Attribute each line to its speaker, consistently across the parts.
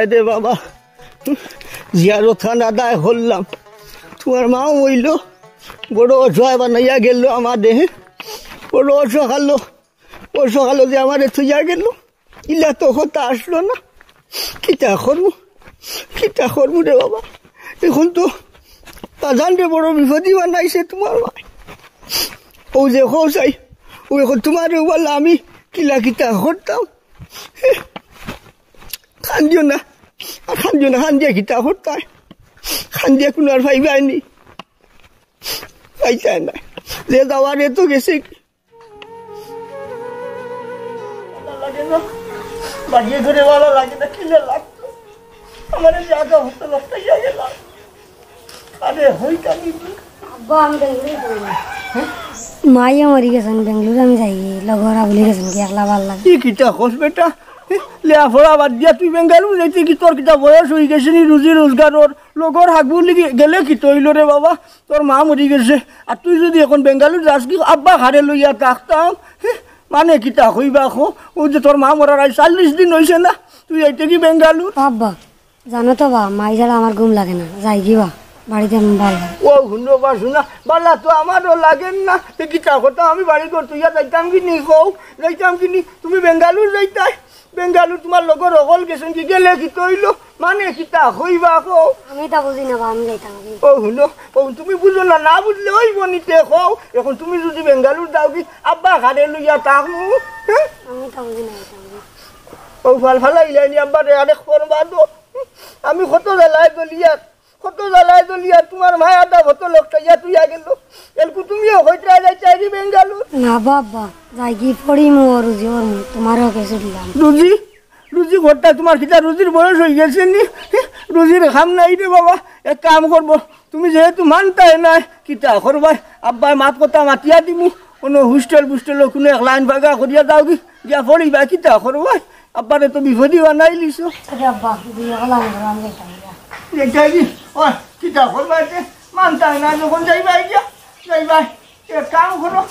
Speaker 1: যায় রে বাবা। জিয়ারত খান আদায় করলাম, তোমার মাও হইল বড় অসহায় বানাইয়া গেল আমার দেহে, বড় অসহালো যে আমার থইয়া গেল। ইলা তো কথা আসলো না, কিতা করবো রে বাবা। এখন তো বাজান রে বড় বিপদই বানাইছে তোমার মা। ও যে চাই ও এখন তোমার বললো আমি কিতা করতাম। খান্দিও না খান্দিয়া কিতা করতাম, খান্দিয়া কোনো আর পাইবাইনি, পাইতাই না যে যাওয়ার এত গেছে। বাড়িয়ে ধরে ভালো লাগে না, কিনে লাগতো আমার জায়গা হতো লোকটা গেলাম। আরে হইতাম
Speaker 2: মাইয়া মরি গেছেন বেঙ্গলোর, আমি যাই লগরা বলি গেছেন কি একলা ভাল লাগে।
Speaker 1: কিতা খোঁজ বেটা লেফড়া বাদ দিয়া তুই বেঙ্গালুরু যাইতে কি তোর কিতা বয়স হয়ে গেছে নি? রুজি রোজগারর লগর হাগবু গেলে কি তৈল রে বাবা, তোর মা মরি গেছে আর তুই যদি এখন বেঙ্গালুরু যাস কি আব্বা ঘাড়ে লইয়া থাকতাম। মানে কিতা হইবা খো, ও যে তোর মা মরার 40 দিন হয়েছে না, তুই যাইতে কি বেঙ্গালুর?
Speaker 2: আব্বা জানো তো বা মাই ছাড়া আমার ঘুম লাগে না, যাই কি বা বাড়িতে ভালো লাগে।
Speaker 1: ও শুনো বা শোনা বালা তো আমারও লাগেন না, কিতা কথা আমি বাড়ি করতে যাইতাম কিনি কৌ, যাইতাম কিনি তুমি বেঙ্গালুর যাইতাই। বেঙ্গালুর তোমার লগর অকল গেছেন কি গেলে কি তৈল, মানে কিতা হইবা কৌ?
Speaker 2: আমি তা বুঝি না বা, আমি যাইতাম।
Speaker 1: ও শুনো ও তুমি বুঝো না, না বুঝলে হইব নিতে কৌ। এখন তুমি যদি বেঙ্গালুর যাও কি আব্বা ঘাড়ে লইয়া থাকমু?
Speaker 2: আমি তা বুঝি না।
Speaker 1: ও ফালাই লাইনি আব্বারে আরেক করবা তো। আমি কত জ্বালাই দলিয়া তোমার মায়াটা কত লোকটা ইয়া তুই গেল এলকু তুমিও হইতে যাই বেঙ্গালুর।
Speaker 2: না বাবা যাই কি পড়ি মো রুজি ওর তোমারও কেসে দিলাম।
Speaker 1: রুজি ঘরটা তোমার কিতা রুজির বয়স হয়ে গেছে নি? রুজির খাম নাই রে বাবা। এক কাম করবো, তুমি যেহেতু মানতাই নাই কিতা করবাই, আব্বাই মাত কথা মাতিয়া দিমু, কোনো হোস্টেল কোনো এক লাইন বাগা করিয়া যাও কি গিয়া পড়িবা, কিতা করবাই। আব্বারে তো বিপদই বানাই লিছো।
Speaker 2: আব্বা আমি যাইতাম।
Speaker 1: কিতা করবা মানতাই না যখন যাইবাই এক কাম করো,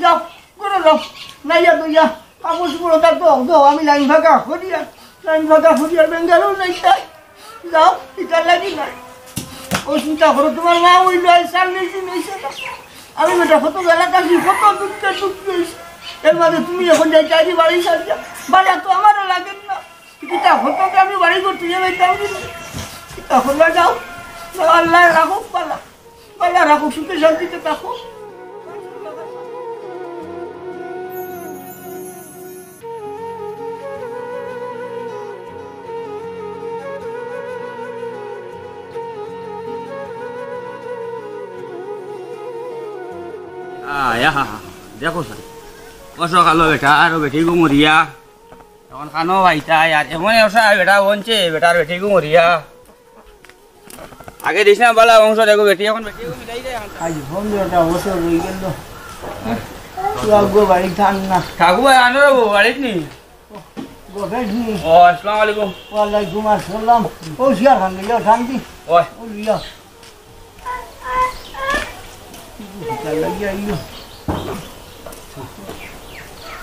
Speaker 1: যাও করে যাও নাইয়া তুইয়া কাপড় চুপড় তো আমি লাইন ভাগা করিয়া বেঙ্গালুর যাইতাই যাও, কিতা লাগি না। ও চিন্তা করো তোমার মা ওই 40 দিন হয়েছে না, আমি বেটা কত বেলা কাছি কত দুঃখে হয়েছে। এর মাঝে তুমি এখন যাইতে বাড়ি সারিয়া বাড়ি তো আমারও লাগেন না, কিতা হতো আমি বাড়ি করতে যাইতাম কিতা করবা। যাও আল্লাহ রাখুক, পালা রাখুক, সুখে শান্তিতে থাকো।
Speaker 3: দেখো স্যার কষ্ট কালো বেটা আর বেটি মরিয়া এখন খানো ভাইটা আর এমন বেটা বনছে বেটার বেটি মরিয়া আগে দিস না বলা বংশ দেখো বেটি এখন বেটি মিলাই যায়।
Speaker 1: আজ 15টা বছর হয়ে গেল বাড়ি থান না।
Speaker 3: ঠাকু ভাই আনো বাড়িত নি? ও আসসালামু আলাইকুম।
Speaker 1: ওয়ালাইকুম আসসালাম। ও শিয়ার খান লিয়া শান্তি
Speaker 3: ওই
Speaker 1: ও লিয়া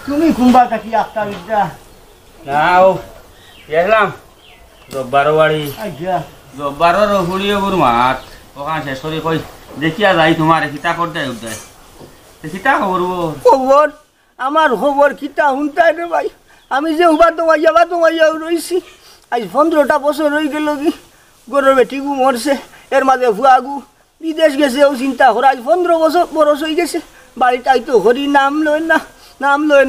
Speaker 1: তুমি কুম্বা থাকি একটা বিদ্যা
Speaker 3: নাও দেখলাম জব্বারও বাড়ি।
Speaker 1: আচ্ছা
Speaker 3: জব্বারও রহুড়িও গুর মাত ওখান শেষ করে কই দেখিয়া যাই তোমার কিতা করতে উঠে কিতা খবর?
Speaker 1: খবর আমার খবর কিতা শুনতাই রে ভাই। আমি যে তোমাইয়া রয়েছি আজ 15টা বছর হয়ে গেল কি গরুর বেটিগু মরছে, এর মাঝে ভুয়াগু বিদেশ গেছে। ও চিন্তা করে আজ 15 বছর হয়ে গেছে বাড়িটাই তো হরি নাম লয়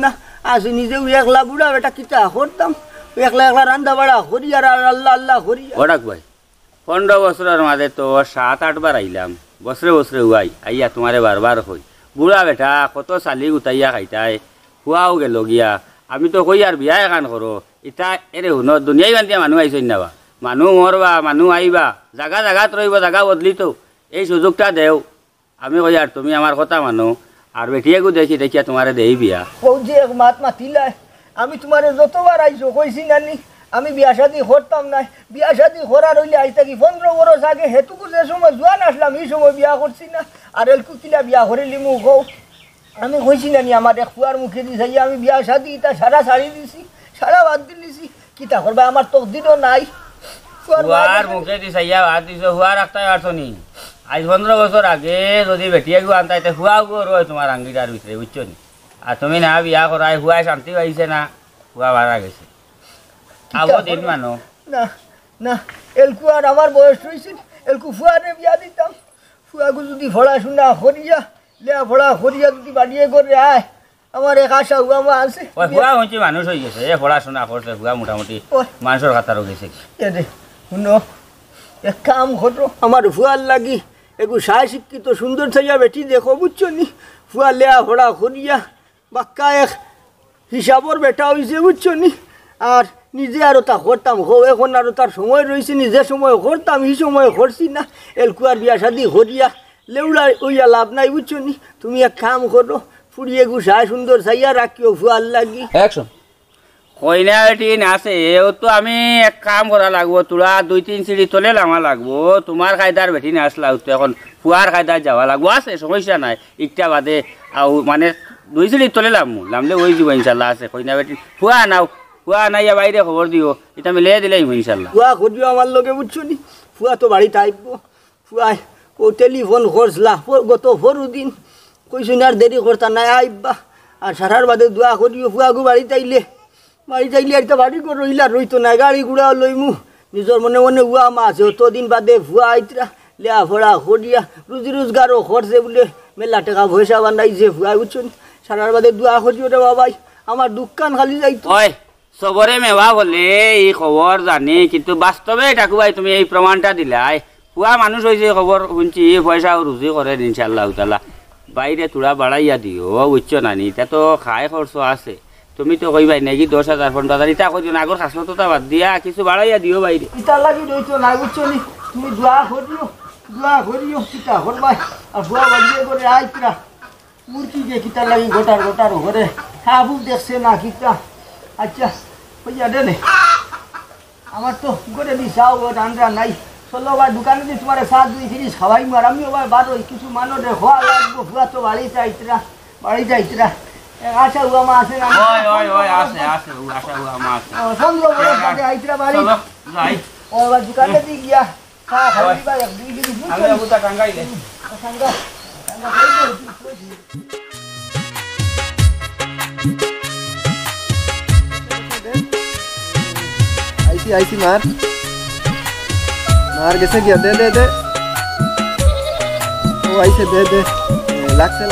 Speaker 1: না। আসি নিজেও একলা বুড়া বেটা কিতা করতাম, একলা রান্দা বাড়া হরি আর আল্লাহ হরি।
Speaker 3: ওটাক ভাই 15 বছরের মাঝে তো 7-8 বার আইলাম, বছরে উয়াই আইয়া তোমারে বারবার হই বুড়া বেটা কত চালি গুটাইয়া খাইতাই খুৱাও গেল গিয়া। আমি তো কই আর বিয়া এখান করো ইটা এরে শুন দুনিয়াই বান্ধিয়া মানুহ আইসই নাবা, মানুহ মরবা মানুহ আইবা জাগাত রইব, জাগা বদলি তো এই সুযোগটা দেও। আমি কই আর তুমি আমার কথা মানো আর বেটিয়াকু দেখিয়া তোমারে দেই বিয়া।
Speaker 1: কৌ যে এক মাত মাতিলাই আমি তোমারে যতবার আইসো কইছি নানি আমি বিয়া শাদি করতাম নাই। বিয়া শাদি করার হইলে আজ থাকি 15 বছর আগে হেতুকু যে সময় জোয়ান আসলাম এই সময় বিয়া করছি না। আর এলকু কিলা বিয়া করিলি মুখ কৌ আমি কইছি নানি আমার এক ফুয়ার মুখে দিছে আমি বিয়া শাদি ইটা সারা ছাড়ি দিছি, সারা বাদ দিলিছি। কিতা করবা আমার তকদিরও নাই,
Speaker 3: হুয়ার মুখে দি চাইয়া ভাত দিছো হুয়া রাখতে পারছো নি আজ 15 বছর আগে যদি বেটিয়া গু আনতাইতে হুয়া গু রয় তোমার আঙ্গিটার ভিতরে বুঝছো নি আর তুমি না বিয়া করাই হুয়াই শান্তি পাইছে না হুয়া মারা গেছে আবো দিন মানো
Speaker 1: না না এলকু আর আমার বয়স হয়েছে এলকু ফুয়ারে বিয়া দিতাম ফুয়াগু যদি পড়াশোনা করিয়া লেখাপড়া করিয়া যদি বাড়িয়ে করে আয় আমার এক আশা হুয়া মা আছে
Speaker 3: ওই হুয়া হচ্ছে মানুষ হয়ে গেছে এ পড়াশোনা করছে হুয়া মোটামুটি মানুষের খাতারও গেছে
Speaker 1: এরে শুনো এক কাম ঘটো আমার ফুয়ার লাগি একটু সায় শিক্ষিত সুন্দর থাইয়া বেটি দেখো বুঝছো নি ফুয়া লেখাপড়া করিয়া বাক্কা এক হিসাবর বেটা হয়েছে বুঝছো নি আর নিজে আরও তা করতাম হো এখন আরও তার সময় রয়েছে নিজে সময় করতাম এই সময় করছি না এলকুয়ার বিয়া শাদি করিয়া লেউড়া ওইয়া লাভ নাই বুঝছো নি তুমি এক কাম করো ফুড়িয়ে গুছায় সুন্দর চাইয়া রাখিও ফুয়ার লাগি
Speaker 4: অ্যাকশন
Speaker 3: কইনা বেটি আছে ও তো আমি এক কাম করা লাগবো তোরা 2-3 সিঁড়ি তলে নামা লাগবো তোমার কায়দার বেটি না আসলা তো এখন ফুয়ার কায়দার যাওয়া লাগবো আছে সমস্যা নাই একটা বাদে মানে 2 সিঁড়ি তলে নামলে ওই যাব ইনশাল্লাহ আছে কইনা বেটি ফুয়া নাও ফুয়া নাইয়া বাইরে খবর দিও এটা মিলে দিলে ইনশাল্লাহ
Speaker 1: ফুয়া করিও আমার লগে বুঝছো নি ফুয়া তো বাড়িতে আইব ফুয়াই ও টেলিফোন করছিলা গত 4 দিন কইসুন আর দেরি করতা নাই আইবা আর সারার বাদে দোয়া করিও ফুয়াগু বাড়িতে আইলে আর তো বাড়ি করে রইলা রইতো না গাড়ি ঘোড়া লইমু নিজের মনে মনে উয়া মা আছে অতদিন বাদে ফুয়া আইতরা লেয়া ফড়া করিয়া রুজি রোজগারও করছে বলে মেলা টাকা পয়সা বানাইছে ফুয়া বুঝছেন সারার বাদে দোয়া করিও রে বাবাই আমার দোকান খালি যাইতো
Speaker 3: ওই সবরে মেওয়া বলে এই খবর জানি কিন্তু বাস্তবে ডাকু ভাই তুমি এই প্রমাণটা দিলাই ফুয়া মানুষ হয়েছে খবর শুনছি পয়সা রুজি করে ইনশাল্লাহ তালা বাইরে তোরা বাড়াইয়া দিও বুঝছো নানি এটা তো খাই খরচ আছে তুমি তো কইবাই নাকি 10,000-15,000 ইটা কইছো না আগর খাসলতটা বাদ দিয়া কিছু বাড়াইয়া দিও বাইরে
Speaker 1: ইটা লাগি রইতো না বুঝছো নি তুমি দোয়া করিও কিতা করবাই আর ফুয়া বাড়িয়ে করে আইতরা মূর্তি যে কিতা লাগি গোটার ঘরে হাবু দেখছে না কিতা আচ্ছা পয়সা দে নে আমার তো করে দি যাও রান্না নাই চলো বা দোকানে দিয়ে তোমার 7-2 ফিরিস খাওয়াই মার আমি ওবার বার ওই কিছু মানুষ খোয়া লাগবো ফুয়া তো বাড়িতে আইতরা আশা হুয়া মা আছে না
Speaker 3: ওই আছে আশা হুয়া মা আছে
Speaker 1: সন্ধ্যা বড় কাটে আইতরা বাড়ি
Speaker 3: চলো যাই
Speaker 1: ও বা দোকানে দিয়ে গিয়া খাইবা 1-2 ফিরিস
Speaker 3: আমি বুতা টাঙ্গাইলে
Speaker 1: সঙ্গে
Speaker 4: आईसी मार कैसे किया दे वो ऐसे दे लाख से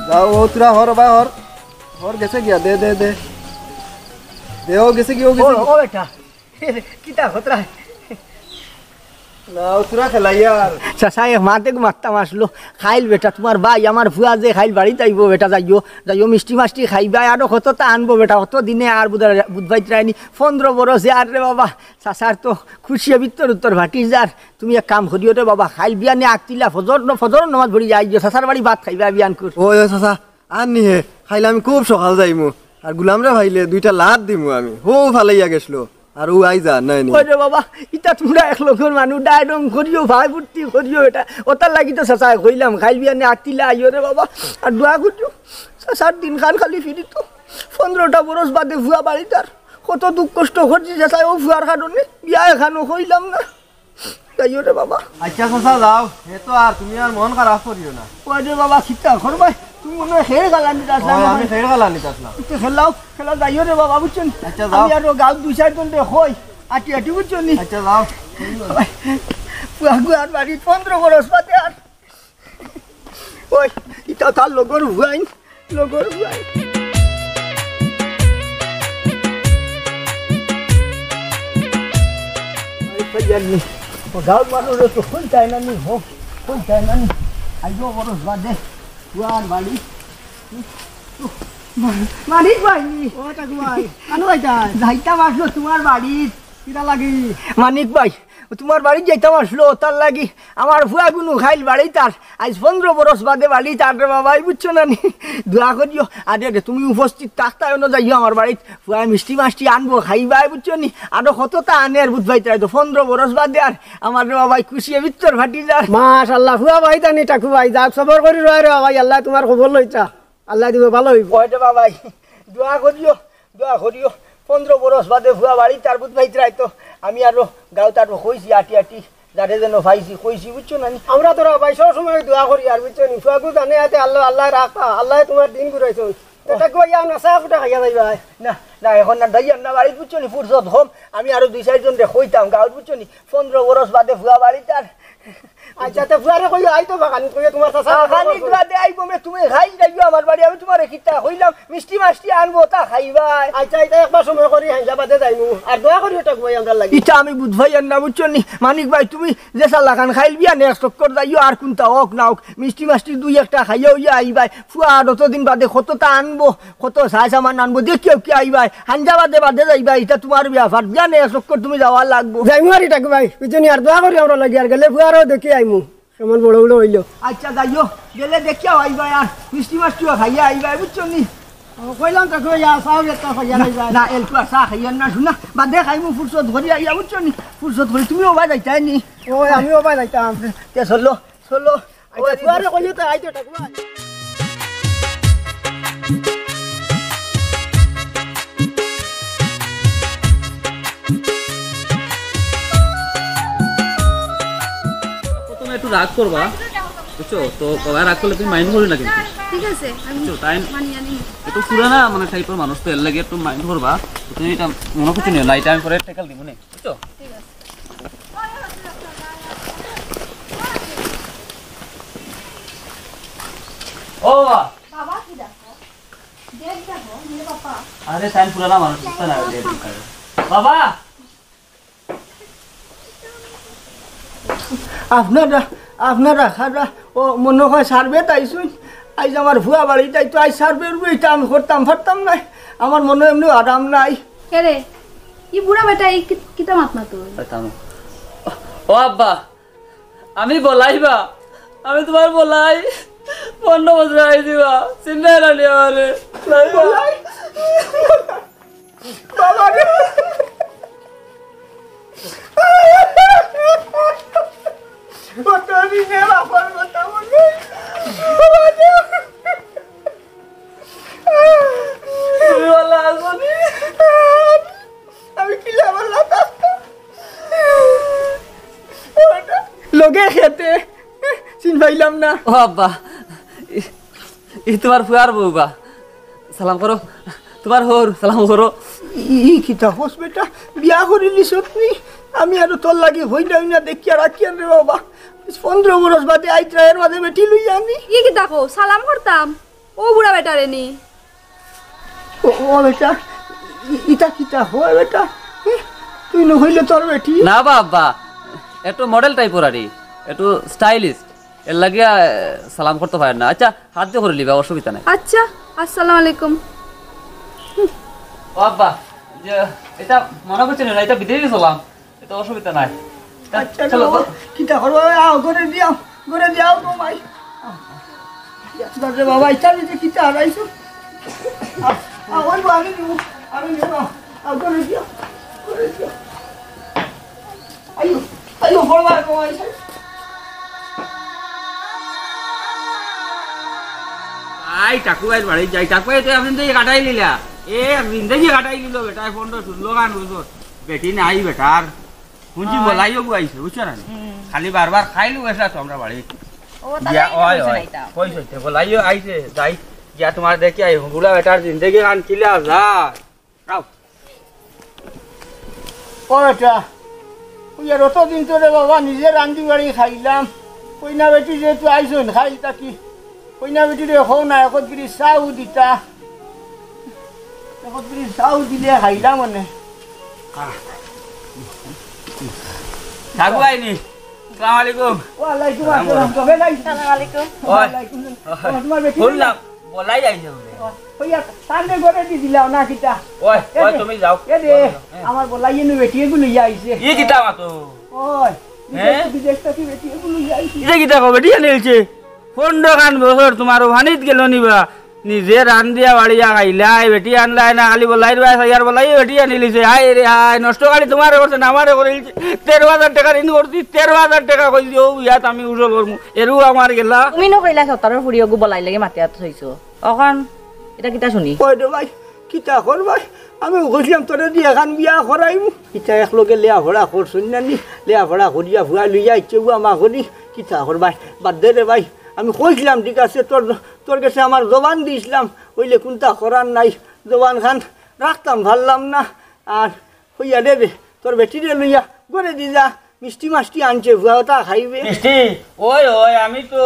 Speaker 4: जाओ वो तुरा और कैसे किया दे वो कैसे किया
Speaker 1: ओ बेटा किता खतरा है
Speaker 4: ना तुरा खेला यार
Speaker 1: চাচা মাতে মারতাম আসলো খাইল বেটা তোমার ভাই আমার ফুয়া যে খাইল বাড়িতে আইব বেটা যাইও মিষ্টি মাষ্টি খাইবা আরো কতটা আনবো বেটা অত দিনে আর বুধবাই রায়নি 15 বরস আর রে বাবা চাচার তো খুশি উত্তর ভাটি যার তুমি এক কাম করিও রে বাবা খাইল বিয়ানে আকতিলা ফজর নামাজ পড়ি যাই চাচার বাড়ি ভাত খাইবা বিয়ান কর
Speaker 4: ও চাচা আর নি হে খাইলে আমি খুব সকাল যাইমু আর গুলাম রে ভাইলে 2টা লাত দিমু আমি হো ফালাইয়া গেছলো আর ও আই যা নাই নি
Speaker 1: ওরে বাবা ইটা তোমরা এক লোকের মানুষ ডায়ডং করিও ভাই ফুর্তি করিও এটা ওটার লাগি তো চাচা কইলাম খাইল বিয়ানে আকতিলা আইও রে বাবা আর দোয়া করিও চাচার দিন খান খালি ফিরি তো 15টা বরস বাদে ভুয়া বাড়ি তার কত দুঃখ কষ্ট করছি চাচা ও ভুয়ার কারণে বিয়া এখানো কইলাম না যাইও রে বাবা
Speaker 4: আচ্ছা চাচা যাও হে তো আর তুমি আর মন খারাপ করিও না
Speaker 1: ওরে বাবা খিতা করবাই তুমি মনে হেরে গালানি আসলাম
Speaker 4: আমি ফের গালা নিতে আসলাম
Speaker 1: খেলা যাইও রে বাবা বুঝছেন
Speaker 4: আচ্ছা যাও
Speaker 1: আমি আর গাঁও 2-4 জন রে হই আটি বুঝছেন নি
Speaker 4: আচ্ছা যাও
Speaker 1: পুয়াগু আর বাড়ি 15 বরস বাদে আর ওই ইটা তার লগর হুয়াইন জানি ও গাঁও মানুষ তো কোন চায় না নি কোন চায় না নি আইও বরস বাদে পুয়ার বাড়ি মানিক ভাই ও টাকু ভাই আনো ভাইটা যাইতাম আসলো তোমার বাড়ি কিরা লাগি মানিক ভাই তোমার বাড়ি যাইতাম আসলো তার লাগি আমার ফুয়া গুনু খাইল বাড়ি তার আজ 15 বরস বাদে বাড়ি তার রে বাবাই বুঝছো না নি দোয়া করিও আরে তুমি উপস্থিত থাকতাই না যাইও আমার বাড়িতে ফুয়া মিষ্টি মাষ্টি আনবো খাইবাই বুঝছো নি আরো কতটা আনে আর বুঝবাই তাই তো 15 বরস বাদে আর আমার রে বাবাই খুশি ভিতর ফাটি যার
Speaker 5: মাশাআল্লাহ ফুয়া ভাই তানি টাকু ভাই যাক সবর করি রয় রে ভাই আল্লাহ তোমার খবর লইতা আল্লাহ দিবে ভালো হইব
Speaker 1: ওইটা বাবাই দোয়া করিও 15 বরস বাদে ভুয়া বাড়ি তার বুধ ভাই তো আমি আরো গাঁও তার কইছি আটি আটি যারে যেন ভাইছি কইছি বুঝছো না
Speaker 5: আমরা তোরা ভাই সব সময় দোয়া করি আর বুঝছো নি ফুয়াকু জানে আতে আল্লাহ আল্লাহ রাখা আল্লাহ তোমার দিন ঘুরাইছো এটা কই যাও না চা কুটা খাইয়া যাইবা
Speaker 1: না না এখন না দাইয়ার না বাড়ি বুঝছো নি ফুরসত হোম আমি আরো 2-4 জন রে কইতাম গাঁও বুঝছো নি 15 বরস বাদে ভুয়া বাড়ি তার
Speaker 5: আচ্ছা তে ফুয়ারে কই আইতো বাগানি কই তোমার চাচা
Speaker 1: খানি দুয়াতে আইবো মে তুমি খাই যাইও আমার বাড়ি আমি তোমারে কিতা কইলাম মিষ্টি মাষ্টি আনবো তা খাইবাই
Speaker 5: আচ্ছা এটা একবার সময় করি হাইজা বাদে যাইমু আর দোয়া করি এটা কই আমরা লাগি
Speaker 1: ইটা আমি বুঝবাই না বুঝছো নি মানিক ভাই তুমি যে সালা খান খাইল বিয়া নেক্সট চক্কর যাইও আর কোনটা হোক না হোক মিষ্টি মাষ্টি 2-1টা খাইও ইয়া আইবাই ফুয়া যতদিন বাদে কতটা আনবো কত সাই সামান আনবো দেখিও কি আইবাই হাঞ্জা বাদে বাদে যাইবাই এটা তোমার ব্যাপার বিয়া নেক্সট চক্কর তুমি যাওয়ার লাগবো
Speaker 5: যাইমু আর এটা ভাই বুঝছো নি আর দোয়া করি আমরা লাগি আর গেলে ফুয়ারও দেখি আইমু কেমন বড় বড় হইলো
Speaker 1: আচ্ছা যাইও গেলে দেখিও আইবাই আর মিষ্টি মাষ্টিও খাইয়া আইবাই বুঝছো নি
Speaker 5: কইলাম তো কই যা সাও একটা খাইয়া যাইবা
Speaker 1: না এলকু চা খাইয়া না শুনা বাদে খাইমু ফুরসত ধরি আইয়া বুঝছো নি ফুরসত ধরি তুমিও বাই যাইতাই নি
Speaker 5: ওই আমিও বাই যাইতাম
Speaker 1: তে চলো চলো
Speaker 5: আচ্ছা ফুয়ারে কইলে তো আইতো এটা কই
Speaker 6: তুমি একটু রাগ করবা বুঝছো তো কবে রাগ করলে তুমি মাইন্ড করি না কিন্তু
Speaker 7: ঠিক আছে আমি
Speaker 6: বুঝছো তাই
Speaker 7: মানিয়ে নিই
Speaker 6: একটু পুরানা মানে টাইপের মানুষ তো এর লাগে একটু মাইন্ড করবা তো তুমি এটা মনে করতে নিও লাইট টাইম করে টেকাল দিব নে বুঝছো ও
Speaker 7: বাবা কি দেখো দেখ দেখো মেরে পাপা
Speaker 6: আরে টাইম পুরানা মানুষ তো না বাবা
Speaker 1: আপনারা খারা ও মনে হয় সার্ভে তাইছুন আইজ আমার ভুয়া বাড়ি তাই তো আজ সার্ভে এটা আমি করতাম পারতাম নাই আমার মনে এমনি আরাম নাই
Speaker 7: কে রে ই বুড়া বেটা এই কিতা মাত না তো
Speaker 6: ও আব্বা আমি বলাইবা আমি তোমার বলাই 15 বছর আই দিবা চিন্তা রানি আমারে
Speaker 1: বলাই বাবা রে বতনি নে বাবার কথা বলে বাবা রে
Speaker 6: তুমি বলা আসনি
Speaker 1: আমি কি লাভালা লগে খেতে চিন পাইলাম না
Speaker 6: ও আব্বা ই তোমার ফুয়ার বউবা সালাম করো তোমার হোর সালাম করো
Speaker 1: ই কিতা হোস বেটা বিয়া করিলি সত্যি আমি আর তোর লাগি হই না দেখি আর রাখি রে বাবা 15 বরস বাদে আইত্রায়ের মাঝে বেটি লই আনি
Speaker 7: ই কি দেখো সালাম করতাম ও বুড়া বেটা রে নি
Speaker 1: ও বেটা ইটা কিতা হয় বেটা তুই ন হইলে তোর বেটি
Speaker 6: না বাবা একটু মডেল টাইপের আরে একটু স্টাইলিশ এর লাগিয়া সালাম করতে পারেন না আচ্ছা হাত দিয়ে করে লিবা অসুবিধা নাই
Speaker 7: আচ্ছা আসসালামু আলাইকুম
Speaker 6: ও আব্বা যে এটা মনে করছেন না এটা বিদেশি সালাম এটা অসুবিধা নাই
Speaker 1: আচ্ছা
Speaker 6: চলো
Speaker 1: কিতা করবো আও করে দিও তো ভাই রে বাবা ইটা যে কিতা হারাইছো ওই আমি নিব আও করে দিও আইও বড়বা কমাই
Speaker 3: আই টাকু ভাই বাড়ি যাই টাকু ভাই তুই আপনি কাটাই লিলা এ জিন্দগি কাটাই লিলো বেটা ফোনটা শুনলো গান বুঝো বেটি নাই বেটার শুনছি বলাইও গুয়াইছে বুঝছো না খালি বারবার খাইলু এসা তো আমরা বাড়ি কইছে বলাইও আইছে যাই গিয়া তোমার দেখি আই গুলা বেটার জিন্দগি গান কিলা যা আও
Speaker 1: ও বেটা ওই আর অতদিন তোরে বাবা নিজে রান্ধি বাড়ি খাইলাম কইনা বেটি যেহেতু আইসন খাই তাকি কইনা বেটি রে হও না একত্রি চাউ দিতা একত্রি চাউ দিলে খাইলাম মানে
Speaker 3: টাকু ভাই নি আসসালামু আলাইকুম
Speaker 1: ওয়ালাইকুম আসসালাম তবে নাই আসসালামু আলাইকুম ওয়ালাইকুম তোমার বেটি
Speaker 3: শুনলাম বলাই আইছে বলে
Speaker 1: ওই সামনে ঘরে দি দিলাও না কিতা
Speaker 3: ওই ওই তুমি যাও
Speaker 1: এ রে আমার বলাইয়ে নি বেটি এগুলো আইছে
Speaker 3: ই কিতা মাতো
Speaker 1: ওই বিদেশ থেকে বেটি এগুলো আইছে
Speaker 3: এটা কিতা কবে দিয়ে নিলছে 15 বছর তোমার ওখানিত গেল নিবা নিজে রান্ধিয়া বাড়িয়া খাইলাই বেটি আনলাই না খালি বলাই আর বলাই বেটি আনিলিছে হাই রে হাই নষ্ট গাড়ি তোমার করছে না আমারে করেছে 13,000 টাকা ঋণ করছি 13,000 টাকা কইছি ও ইয়াত আমি উজল করমু এরু আমার গেলা
Speaker 8: তুমি নকইলা সতাৰৰ ফুৰিয়গো বলাই লাগে মাতি থৈছো অকণ এটা কিটা শুনি
Speaker 1: কই দে ভাই কিতা করবাই আমি কইলাম তোরে দিয়ে এখন বিয়া করাইম কিতা একলগে লেয়া ভরা করছুন না নি লেয়া ভরা করিয়া ভুয়া লইয়া ইচ্ছে মা করি কিতা করবাই বাদ দে রে ভাই আমি কইছিলাম ঠিক আছে তোর কাছে আমার জবান দিয়েছিলাম ওইলে কোনটা করার নাই জবান খান রাখতাম ভাবলাম না আর হইয়া দেবে তোর বেটিরে লইয়া গড়ে দি যা মিষ্টি মাষ্টি আনছে ভুয়াটা খাইবে
Speaker 3: মিষ্টি ওই ওই আমি তো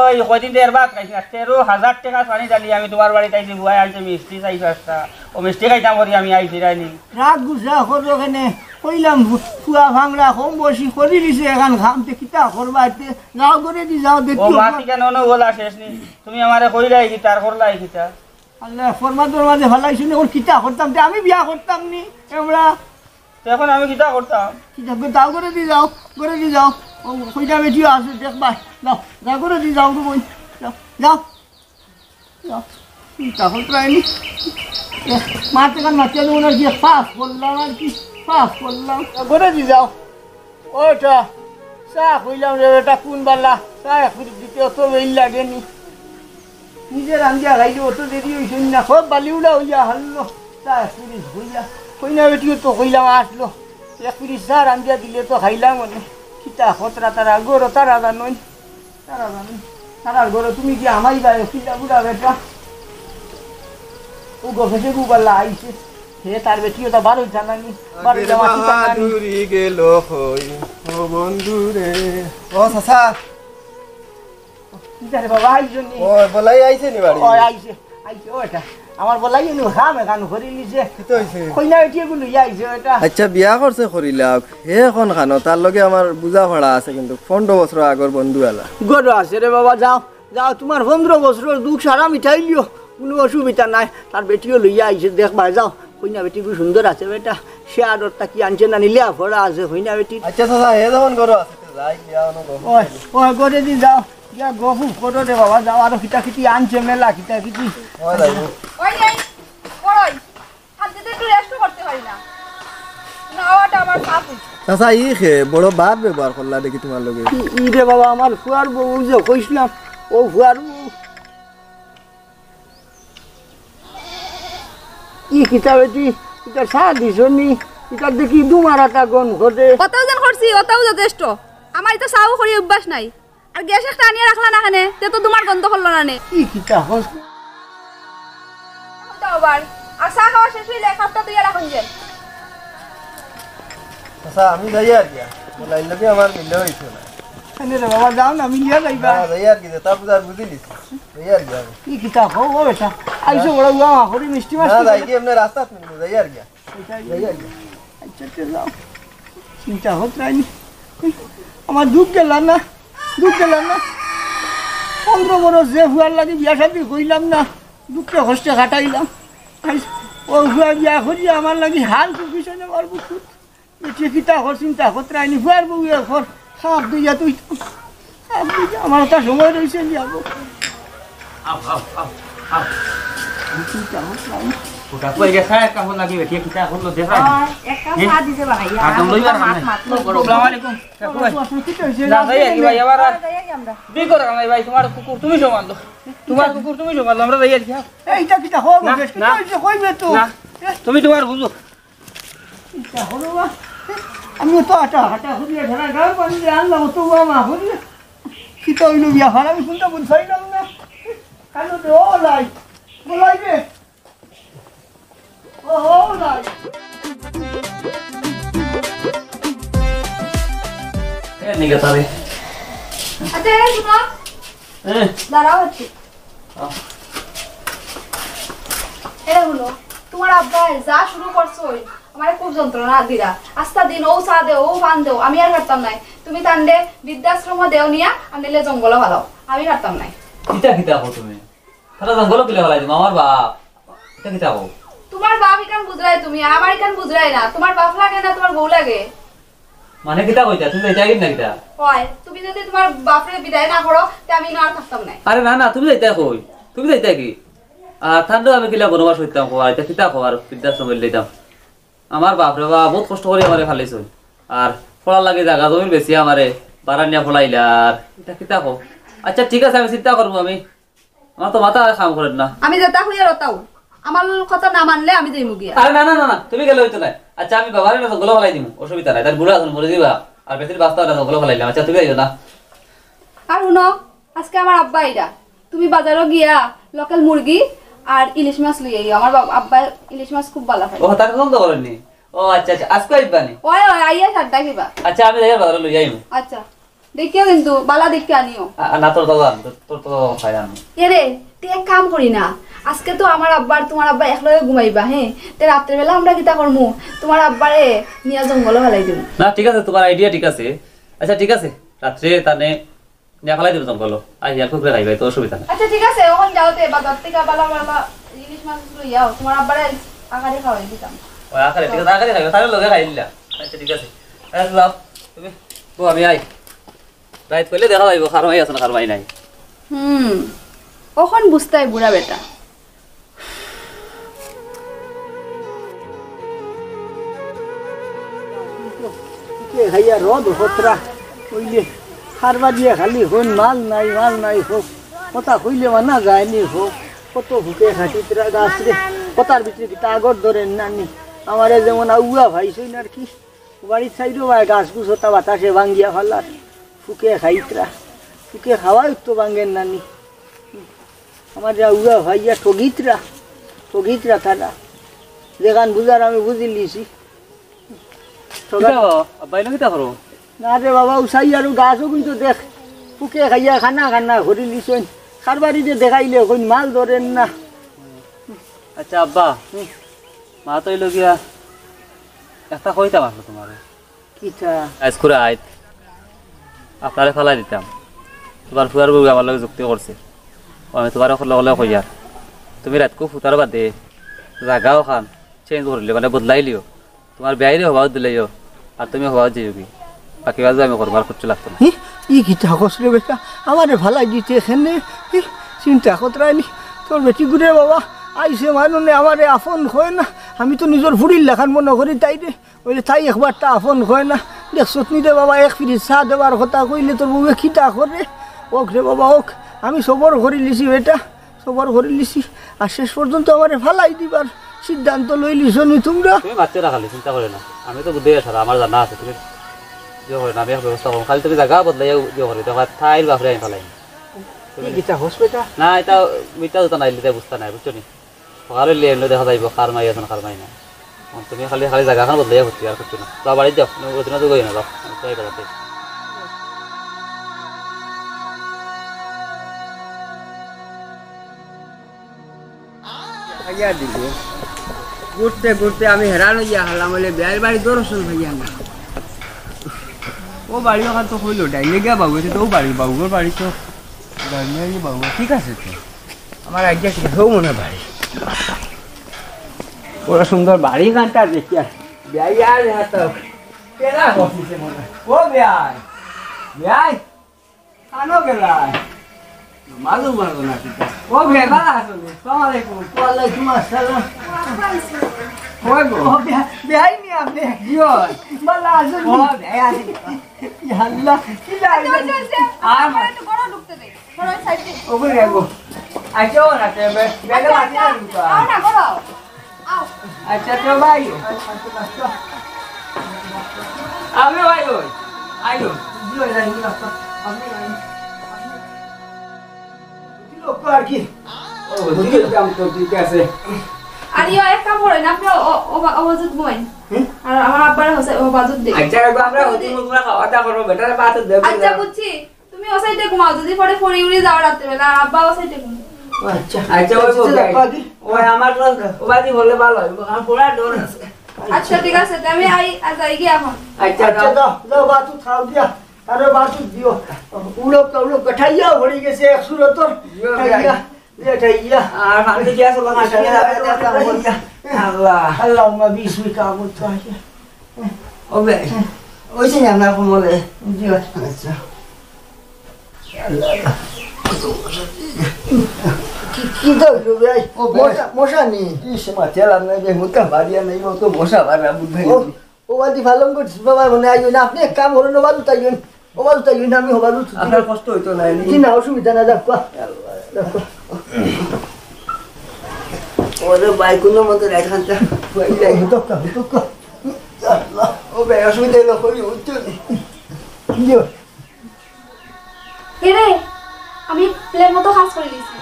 Speaker 3: ওই কদিন দেড় বাদ খাইছি 13,000 টাকা পানি ডালি আমি তোমার বাড়িতে আইছি ভুয়াই আনছে মিষ্টি চাই পাঁচটা ও মিষ্টি খাইতাম করি আমি আইছি রাইনি
Speaker 1: রাগ গুছা করো কেনে কইলাম ফুয়া ভাঙলা কম বসি করে দিছে এখন খামতে কিতা করবা যাও করে দি যাও
Speaker 3: ও
Speaker 1: দেখি
Speaker 3: মাটি কেন বলা শেষ নি তুমি আমারে কইলাই কি তার করলাই কিতা
Speaker 1: আল্লাহ ফরমা দরমাজে ভালাইছি না ওর কিতা করতাম আমি বিয়া করতাম নি আমরা
Speaker 3: এখন আমি কিতা করতাম
Speaker 1: কিতা দাও করে দি যাও ও কইটা বেটিও আছে দেখবা যাও যা করে দি যাও তুমি যাও যাও যাও কিতা করতাইনি মারতে কান মারতে দেবো না কি পাস করলাম আর কি পাস করলাম করে দি যাও ওটা চা কইলাম রে এটা কোন বালা চা একটু দিতে অত বেল লাগেনি নিজের আঞ্জা খাইলে অত দেরি হয়েছে না সব বালিউলা হইয়া হারলো চা একটু হইয়া কইনা বেটিও তো কইলাম আসলো এক পিরিশ চা আঞ্জা দিলে তো খাইলাম মানে কিতা খতরা তারা গরো তারা জানোই তারার গরো তুমি কি আমাই গায়ে কিতা বুড়া বেটা ও গফেছে গুবাল্লা আইছে হে তার বেটিও তো বারো জানানি বারো জামা কি জানানি
Speaker 4: দূরি গেল হই ও বন্ধু রে ও সাসা
Speaker 1: কিতা রে বাবা আইছো নি
Speaker 4: ও বলাই আইছে নি বাড়ি
Speaker 1: ও আইছে ওটা আমার বলাই নি খাম এখান ঘরে লিছে
Speaker 4: কি তো হইছে
Speaker 1: কইনা বেটিও গুলো আইছে এটা
Speaker 4: আচ্ছা বিয়া করছে করিলাক হে এখন খানো তার লগে আমার বুঝা পড়া আছে কিন্তু 15 বছর আগর বন্ধু আলা
Speaker 1: গরো আছে রে বাবা যাও তোমার 15 বছরের দুঃখ সারা মিঠাই লিও কোনো অসুবিধা নাই তার বেটিও লইয়া আইছে দেখবা যাও কইনা বেটি খুব সুন্দর আছে বেটা সে আদরটা কি আনছে না নিলে ভরা আছে কইনা বেটি
Speaker 4: আচ্ছা সাসা হে যখন করো আছে তো যাই বিয়া অনু গো
Speaker 1: ওই করে দি যাও ইয়া গফু করো রে বাবা যাও আর খিটি আনছে মেলা খিটি
Speaker 4: ও যাইবো
Speaker 7: ওই এই ওই আজকে তো একটু রেস্ট করতে পারি না নাওয়াটা আমার পাপ হইছে
Speaker 4: সাসা ই খে বড় বাদ ব্যবহার করলা দেখি তোমার লগে
Speaker 1: ই রে বাবা আমার ফুয়ার বউ যে কইছিলাম ও ফুয়ার বউ ই কিতাবেটি এটা সারা দিছনি এটা দেখি দুমারাটা গন ঘটে
Speaker 7: কতও যেন করছি অতও যথেষ্ট আমার তো চাও করি অভ্যাস নাই আর গ্যাস একটা আনিয়ে রাখলা না খানে তে তো তোমার গন্ধ করলো না নে
Speaker 1: ই কিতা হস
Speaker 7: আবার আর চা খাওয়া শেষ হইলে কাপটা তুই রাখুন যে
Speaker 4: সাসা আমি যাই আর কি লাইন লগে আমার মিলে হইছে না
Speaker 1: এনে রে বাবা যাও না মিলিয়া যাইবা
Speaker 4: যাই আর কি তা বুঝার বুঝিলিস যাই আর কি
Speaker 1: ই কিতা হো ও বেটা আইছো বড় গুয়া হরি মিষ্টি
Speaker 4: না
Speaker 1: মাছ
Speaker 4: যাই কি এমনি রাস্তা মিলবে যাই আর কি যাই আর কি
Speaker 1: আচ্ছা যাও চিন্তা হত রাইনি আমার দুধ গেল না 15 বড় যে হুয়ার লাগে বিয়া শাদি কইলাম না দুঃখে কষ্টে কাটাইলাম ও হুয়া বিয়া করি আমার লাগে হাল কিছু না আমার বুক চিন্তা কর চিন্তা হত রাইনি হুয়ার বউ ঘর সাপ দিয়া তুই আমার একটা সময় রয়েছে যাবো চিন্তা হত রাইনি
Speaker 3: ওটা কই গেছে একটা হল লাগি বেটি কিতা হলো দেখা
Speaker 7: এক কাপ চা দিতে বানাইয়া
Speaker 3: আর তোমরা ইবার মাত আসসালামু আলাইকুম কাকু ভাই না ভাই কি ভাই আবার
Speaker 7: আমরা
Speaker 3: বি করো ভাই ভাই তোমার কুকুর তুমি সম্ভালো তোমার কুকুর তুমি সম্ভালো আমরা যাই আর কি
Speaker 1: এইটা কিটা হো
Speaker 3: না, না।
Speaker 1: কইবে তো
Speaker 3: না তুমি তোমার বুঝো
Speaker 1: কিটা হলো বা আমি তো হাঁটা ঘুরিয়ে ধরা গাল পানি দিয়ে আনলাম তো মা ঘুরিয়ে কিটা হইলো বিয়া হার আমি শুনতে বুঝাইলাম না কালো তো ও লাই বলাইবে ও লাই
Speaker 3: এ নিগে তারে
Speaker 7: আচ্ছা এই শুনো দাঁড়াও একটু হলো তোমার আব্বা যা শুরু করছো আমার খুব যন্ত্রণা দিরা আস্তা দিন ও চা দেও ও পান দেও আমি আর পারতাম নাই তুমি তান্ডে বৃদ্ধাশ্রম দেও নিয়া আনলে জঙ্গল ভালো আমি পারতাম নাই
Speaker 6: কিতা কো তুমি তারা জঙ্গল কিলা বলাই তুমি আমার বাপ কিতা কো
Speaker 7: তোমার বাপ ইকান বুঝরাই তুমি আমার ইকান বুঝরাই না তোমার বাপ লাগে না তোমার বউ লাগে
Speaker 6: মানে কিতা কইতা তুমি যাইতা কি না কিতা
Speaker 7: হয় তুমি যদি তোমার বাপরে বিদায় না করো তে আমি না আর থাকতাম নাই
Speaker 6: আরে না না তুমি যাইতা কই তুমি যাইতা কি আর ঠান্ডা আমি কিলা বনবাস হইতাম কো আর কিতা কো আর বৃদ্ধাশ্রমে লইতাম আমার বাপরে বা বহুত কষ্ট করে আমারে ফালাইছই আর ফলা লাগে জায়গা জমি বেশি আমারে বারান্না ফলাইলা আর এটা কিতা কো আচ্ছা ঠিক আছে আমি চিন্তা করবো আমি আমার তো মাথা কাম করেন না
Speaker 7: আমি যেটা হইয়া রতাও আমার কথা না মানলে আমি যাইমু গিয়া।
Speaker 6: আরে না না না না তুমি গেলে হইতো না। আচ্ছা আমি বাবার না জঙ্গল ফেলাই দিমু, অসুবিধা নাই। তার বুড়া এখন মরে দিবা আর বেশির বাস্তা না জঙ্গল ফেলাইলাম। আচ্ছা তুমি যাইও না।
Speaker 7: আর শুনো, আজকে আমার আব্বা আইরা, তুমি বাজারও গিয়া লোকাল মুরগি আর ইলিশ মাছ লই আইও। আমার আব্বা ইলিশ মাছ খুব ভালো খায়।
Speaker 6: ও তার পছন্দ করেননি? ও আচ্ছা আচ্ছা আজকে আইবানি?
Speaker 7: ওই ওই আইয়া সাতটা কিবা।
Speaker 6: আচ্ছা আমি যাই বাজারে লই যাইমু।
Speaker 7: আচ্ছা দেখিও কিন্তু বালা দেখে আনিও।
Speaker 6: না তোর দাদা তোর তো খাই না।
Speaker 7: এরে তুই এক কাম করি না, আজকে তো আমার আব্বার তোমার আব্বা একলগে ঘুমাইবা, হ্যাঁ? তে রাত্রেবেলা আমরা কিতা করমু, তোমার আব্বারে নিয়া জঙ্গলে ফেলাই দিব।
Speaker 6: না ঠিক আছে, তোমার আইডিয়া ঠিক আছে। আচ্ছা ঠিক আছে, রাত্রে তানে নিয়া ফেলাই দিব জঙ্গল। আই আর খুব খাইবাই, তো অসুবিধা নাই।
Speaker 7: আচ্ছা ঠিক আছে, ওখান যাওতে বাজার থেকে বালা বালা ইলিশ মাছ লই যাও, তোমার আব্বারে আকারে খাওয়াই দিতাম।
Speaker 6: ওই আকারে ঠিক আছে, আকারে খাইবা, তাহলে লগে খাই দিলা। আচ্ছা ঠিক আছে, আচ্ছা যাও তুমি। ও আমি আই রাইত কইলে দেখা যাইব খারমাই আছে না খারমাই নাই।
Speaker 7: ওখান বুঝতাই বুড়া বেটা।
Speaker 1: খাইয়া রদ হতরা কইলে খারবা দিয়ে খালি হন মাল নাই হোক কথা কইলে মানা যায়নি হোক কত ভুকে খাটিতরা গাছরে কথার ভিতরে কিতা আগর ধরেন নানি আমারে যেমন আউয়া ভাইছই না আর কি বাড়ির সাইডও ভাই গাছ গুছ হতা বাতাসে ভাঙ্গিয়া ফেলার ফুকে খাইতরা ফুকে খাওয়াই তো ভাঙ্গেন নানি আমার যা উয়া ভাইয়া ঠগিতরা তারা যেখান বুঝার আমি বুঝি লিছি
Speaker 6: বাইলো কিতা করো?
Speaker 1: না রে বাবা উসাই আর গাছও কিন্তু দেখ ফুকে খাইয়া খানা ঘুরি লিছেন খারবাড়িতে দেখাইলে কই মাল ধরেন না।
Speaker 6: আচ্ছা আব্বা মা তো এলো গিয়া একটা কইতাম আসলো তোমার
Speaker 1: কিটা
Speaker 6: আজকুরে আইত আপনারে ফেলাই দিতাম। তোমার ফুয়ার বউ আমার লগে যুক্তি করছে, আমি তোমার লগে কইয়ার তুমি রাতকু ফুটার বাদে জাগাও খান চেঞ্জ করলে মানে বদলাইলিও, তোমার বেয়াইরে হবাও দিলেও আর তুমি হবাও যাইও কি বাকি বাজু আমি করবার করতে লাগতো না।
Speaker 1: ই কিটা কসরে বেটা আমারে ভালাই দিতে এখানে চিন্তা কতরাইনি তোর বেটি গুড়ে বাবা আইসে মানুনে আমারে আপন হয় না আমি তো নিজের ফুড়ির লেখান মনে করি তাই রে ওইলে তাই একবারটা আপন হয় না দেখছত নি রে বাবা এক ফিরিজ চা দেবার কথা কইলে তোর বউয়ে খিতা করে ওক রে বাবা ওক আমি সবর ঘরে লিছি বেটা সবর ঘরে লিছি আর শেষ পর্যন্ত আমারে ফালাই দিবার সিদ্ধান্ত লই লিছো নি তোমরা।
Speaker 6: তুমি বাচ্চারা খালি চিন্তা করে না, আমি তো বুদ্ধি আছে আমার জানা আছে। তুমি ইয়ে করে না আমি ব্যবস্থা করো, খালি তুমি জায়গা বদলাই ইয়ে করে দেখো ঠাইল বাপরে আমি ফেলাই
Speaker 1: তুমি কিটা হসপিটাল
Speaker 6: না এটা মিটা তো নাই লিতে বুঝতে নাই বুঝছো নি সকালে লিয়ে এনে দেখা যাইব খার মাই আছে না খার মাই না তুমি খালি খালি জায়গাখান বদলাই হচ্ছি আর কিছু না। তো বাড়ি যাও ওদিনে তো গই না যাও তাই বেড়াতে
Speaker 5: ভাইয়া দিদি ঘুরতে ঘুরতে আমি হেরান হইয়া হলাম বলে বিয়ের বাড়ি দর্শন ভাইয়া না ও বাড়ি ওখান তো হইলো ডাইলে গিয়া বাবু তো ও বাড়ি বাবুর বাড়ি তো বাবু ঠিক আছে তো আমার আইডিয়া ঠিক আছে ও মনে বাড়ি ওরা সুন্দর বাড়ি গানটা দেখি আর বিয়াই আর হাতো কেনা বসিছে মনে ও বিয়াই বিয়াই আনো গেলাই মালুম মারবো না ঠিক আছে ও বিয়াই ভালো আছো আসসালামু আলাইকুম
Speaker 1: ওয়ালাইকুম আসসালাম
Speaker 5: ওই গো
Speaker 1: বেহাই নি আপনি
Speaker 5: জিও
Speaker 1: বালা আসুন
Speaker 5: ও বিয়াই
Speaker 1: আল্লাহ কি লাগে
Speaker 7: আমার তো বড় ঢুকতে দে বড় সাইডে
Speaker 5: ওগুলো গো আইছো না তে বেলা বাতি না ঢুকা
Speaker 7: আও না বড় আও
Speaker 5: আচ্ছা তো ভাই আমি ভাই ওই আইলো
Speaker 1: জিও যাই না আপনি লোক আর কি
Speaker 5: ও ঠিক কাম তো ঠিক আছে
Speaker 7: আর ইয়া এক কাম করেন আপনি ও বাজুত বইন আর আমার আব্বার হোসে ও বাজুত দে
Speaker 5: আচ্ছা গো আমরা ওদিন মুখরা খাওয়া দাওয়া করব বেটারে বাতে দেব
Speaker 7: আচ্ছা বুঝছি তুমি ও সাইডে ঘুমাও যদি পরে ফড়ি উড়ি যাও রাতে বেলা আর আব্বা ও সাইডে ঘুম
Speaker 1: আচ্ছা
Speaker 5: আচ্ছা ওই ওই আমার ও বাদি বললে ভালো হবে আমার পুরা ডর আছে
Speaker 7: আচ্ছা ঠিক আছে আমি যাই গিয়া এখন
Speaker 5: আচ্ছা
Speaker 1: আচ্ছা দাও বাতু খাও দিয়া আরে বাতু দিও উড়ো কঠাইয়া ভরি গেছে এক সুরতর ঠাইয়া যে ঠাইয়া
Speaker 5: আর আমি কি আছে লাগা চলে যাবে আল্লাহ
Speaker 1: আল্লাহুম্মা বিসমিকা আমুতু আইয়া
Speaker 5: ওবে ওইছে না আমরা কোমলে
Speaker 1: জিও আচ্ছা কি তো ভাই ও মশা নি
Speaker 5: কি সময় তেলা নাই যে মুতা বাড়িয়া নাই তো মশা বাড়া বুঝাই
Speaker 1: ও বাদি ভালো করছিস বাবা মনে আইও না আপনি এক কাম হলো না বাদু তাইও ও বাদু তাইও না আমি হবাদু
Speaker 5: আপনার কষ্ট হইতো না
Speaker 1: কি না অসুবিধা না দেখো ওরে বাইকুনের মতো রাখানটা হয়ে যায় তো ও ভাই অসুবিধা হলো করি উঠছো
Speaker 7: রে আমি প্লেন মতো কাজ করে দিছি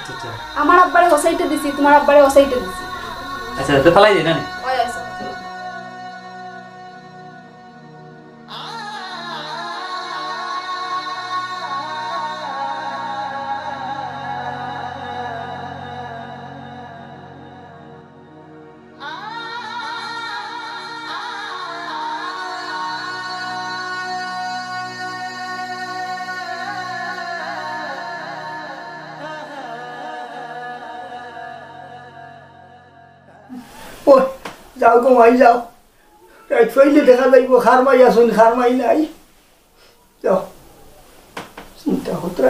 Speaker 7: আমার আব্বারে হোসাইতে দিছি তোমার আব্বারে হোসাইতে দিছি
Speaker 6: আচ্ছা তো ফালাই দে না
Speaker 7: ওই আছে
Speaker 1: ও যাও গো মাই যাও রাত ফইলে দেখা যাইব খার মাই আসুন খার মাই নাই যাও চিন্তা হতো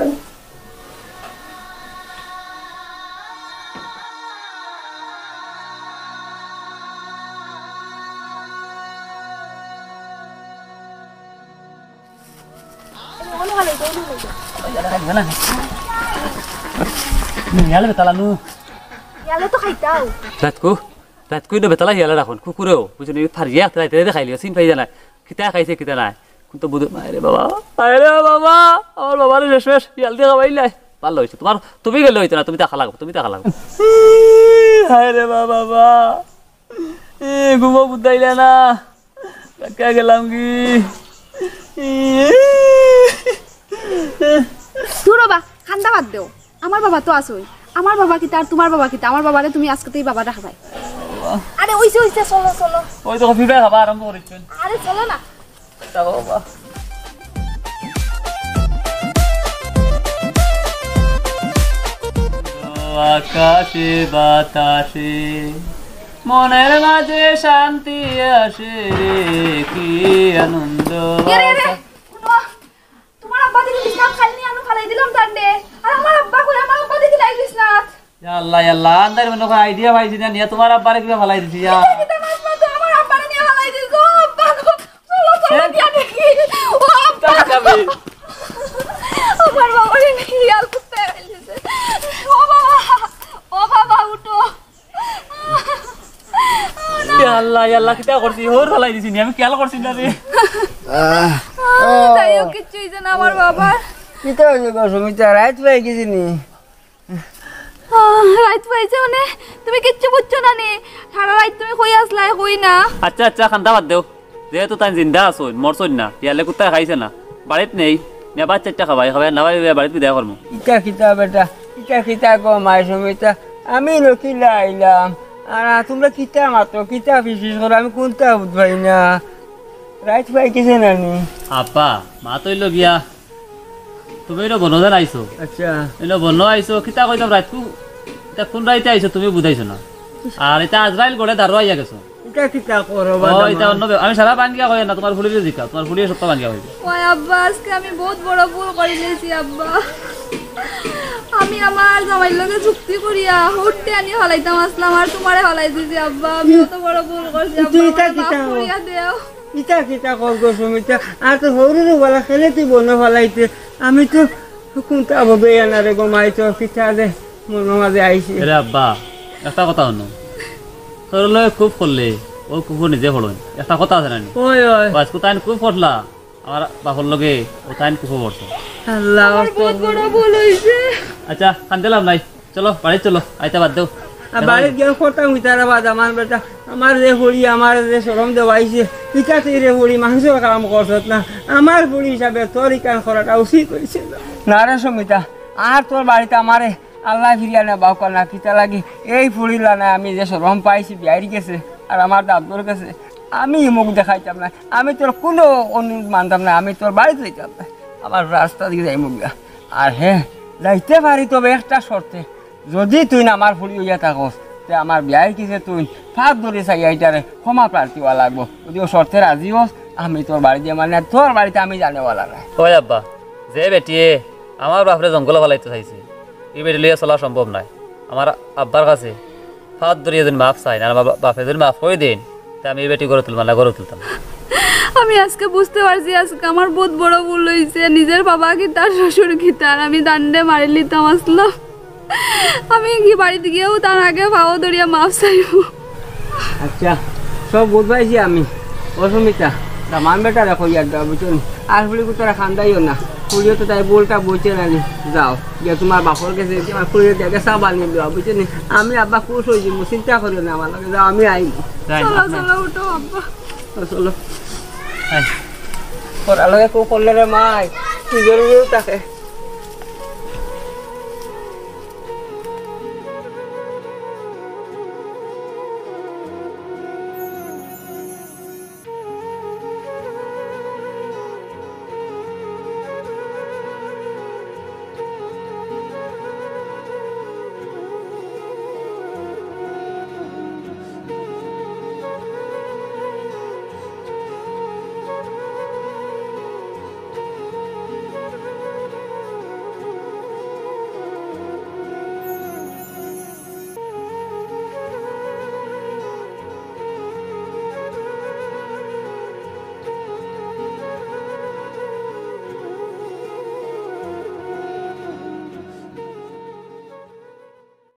Speaker 1: না
Speaker 6: ইয়ালে বেতালানু
Speaker 7: ইয়ালে তো খাইতাও
Speaker 6: রাতকু ইনো বেতালা ইয়ালে রাখুন কুকুরেও বুঝলি ফারিয়া রাইতে দেখাইলি চিন পাই জানা কিতা খাইছে কিতা নাই কিন্তু বুঝে আরে বাবা আমার বাবার শেষ ইয়াল দিয়ে খাবাইলাই ভালো হয়েছে তোমার তুমি গেলে হইতো না তুমি দেখা লাগবো হায় রে বাবা ঘুমো বুঝাইলে না কাকা গেলাম কি
Speaker 7: দূর বাবা খান্দা বাদ দেও আমার বাবা তো আসই আমার বাবা কিতা আর তোমার বাবা কিতা আমার বাবারে তুমি আজকেতেই বাবা রাখবাই আরে ওইছে চলো
Speaker 6: ওই তো ফিরে খাবার আরম্ভ করেছেন
Speaker 7: আরে চলো না
Speaker 6: বাবা আকাশে বাতাসে মনের মাঝে শান্তি আসে রে কি আনন্দ
Speaker 7: তোমার আব্বা দিকে বিছনাত খাইনি আনু ফালাই দিলাম তান্ডে আর আমার আব্বা দিকে লাই বিছনাত
Speaker 6: আল্লাহ আন্দার মনে করে আইডিয়া পাইছি না নিয়ে তোমার আব্বারে কিভাবে ফালাই দিছি
Speaker 7: আমার আব্বারে নিয়ে ফালাই দিছো আব্বা চলো দিয়া দেখি ও আব্বা আমার বাবারে নিয়ে আল কুত্তে আইছে ও বাবা উঠো
Speaker 6: আল্লাহ কিতা করছি হোর ফালাই দিছি আমি খেয়াল করছি না রে
Speaker 7: তাইও কিছু হইছে না আমার বাবা
Speaker 5: কিতা হইছে গো সুমিতা রাত পাই গেছি নি
Speaker 7: রাত পাইছে মানে তুমি কিচ্ছু বুঝছো না নে সারা রাত তুমি কই আসলাই কই না
Speaker 6: আচ্ছা খান্দা বাদ দেও যেহেতু তাই জিন্দা আছো মরছই না ইয়ালে কুত্তা খাইছে না বাড়িত নেই নিয়ে বাচ্চা খাবাই না বাড়িত বিদায় করবো
Speaker 5: কিতা বেটা কিতা গো মাই সুমিতা আমি নকিলা আইলাম আর তোমরা কিতা মাত্র কিতা বিশেষ করো আমি কোনটা বুঝবাই না রাত পাই গেছে না নি
Speaker 6: আপা মা তৈল গিয়া তুমি এটা বনজান আইছো
Speaker 5: আচ্ছা
Speaker 6: এটা বন আইছো কিতা কইতাম রাতকু এটা কোন রাইতে আইছো তুমি বুঝাইছো না আর এটা আজরাইল গড়ে দারো আইয়া গেছো
Speaker 5: কিতা করো
Speaker 6: এটা অন্য আমি সারা বাঙ্গিয়া কই না তোমার ফুলির জিকা তোমার ফুলির সত্য বাঙ্গিয়া হইছে
Speaker 7: ওই আব্বা আজকে আমি বহুত বড় ভুল করে দিয়েছি আব্বা আমি আমার জামাইর লগে চুক্তি করিয়া হুটতে আনি হলাইতাম আসলাম আর তোমারে হলাই দিছি আব্বা আমি কত বড় ভুল করছি আব্বা মাফ করিয়া দেও
Speaker 5: কিতা কর গো সুমিতা আর তো হরুর বলা খেলে তুই বন ফলাইতে আমি তো কোনটা ভাবে আনারে গো মাই তো কিতা দে মন মাঝে আইছে
Speaker 6: রে আব্বা একটা কথা হনো তোর লয় খুব করলে ও কুকুর নিজে ফড়ন একটা কথা আছে না
Speaker 5: ওই
Speaker 6: বাস কোথায় খুব ফটলা আমার বাপর লগে ও তাই কুকুর পড়তো
Speaker 5: আল্লাহ
Speaker 7: বহুত বড় ভুল হইছে
Speaker 6: আচ্ছা কান্দেলাম নাই চলো বাড়ি চলো আইতা বাদ দেও
Speaker 5: বাড়িত গিয়ে করতাম তারা বাদ আমার বেটা আমার যে হরি আমার যে সরম দেওয়াইছে কিতা তুই রে হরি মাংসের কাম করছত না আমার হরি হিসাবে তোর ইকান করাটা উচিত হয়েছে না রে সুমিতা আর তোর বাড়িতে আমারে আল্লাহ ফিরিয়া না বাউকা না কিতা লাগি এই ফুরিলা না আমি যে সরম পাইছি বিয়ারি গেছে আর আমার দাদুর গেছে আমি মুখ দেখাইতাম না আমি তোর কোনো অনুরোধ মানতাম না আমি তোর বাড়িতে যাইতাম না আমার রাস্তা দিকে যাই মুখ গা আর হ্যাঁ যাইতে পারি তবে একটা শর্তে যদি তুই না আমার ফুরি হইয়া থাকস তে আমার বিয়াই কিসে তুই ফাঁক ধরে চাই এইটারে ক্ষমা প্রার্থী হওয়া লাগবো যদি ও শর্তে রাজি হস আমি তোর বাড়ি দিয়ে মানে তোর বাড়িতে আমি জানেওয়ালা নাই
Speaker 6: ওই আব্বা যে বেটিয়ে আমার বাপরে জঙ্গলে ফেলাইতে চাইছে এই বেটি লিয়ে চলা সম্ভব নাই আমার আব্বার কাছে ফাঁক ধরিয়ে যদি মাফ চাই না বাপে যদি মাফ করে দিন তা আমি এই বেটি গড়ে তুলবাম না গড়ে তুলতাম
Speaker 7: আমি আজকে বুঝতে পারছি আজকে আমার বহুত বড় ভুল হয়েছে নিজের বাবা কি তার শ্বশুর কি তার আমি দান্ডে মারি লিতাম আসলাম আমি কি বাড়িতে গিয়েও তার আগে পাও ধরিয়া মাফ চাইব।
Speaker 5: আচ্ছা সব বুঝবাইছি আমি। অসুমিতা মান বেটা রাখো ইয়ার দাও বুঝুন। আর ফুলি কুতারা খান্দাইও না, ফুলিও তো তাই বোলটা বইছে নানি। যাও গিয়ে তোমার বাপর কাছে তোমার ফুলিয়ে দেখে সব বানিয়ে দেওয়া বুঝছেন। আমি আব্বা খুশ হয়ে যাবো, চিন্তা করিও না আমার লগে। যাও আমি আইব।
Speaker 7: চলো চলো উঠো আব্বা।
Speaker 5: চলো ওর আলোকে কেউ করলে রে মাই কি জরুরি থাকে।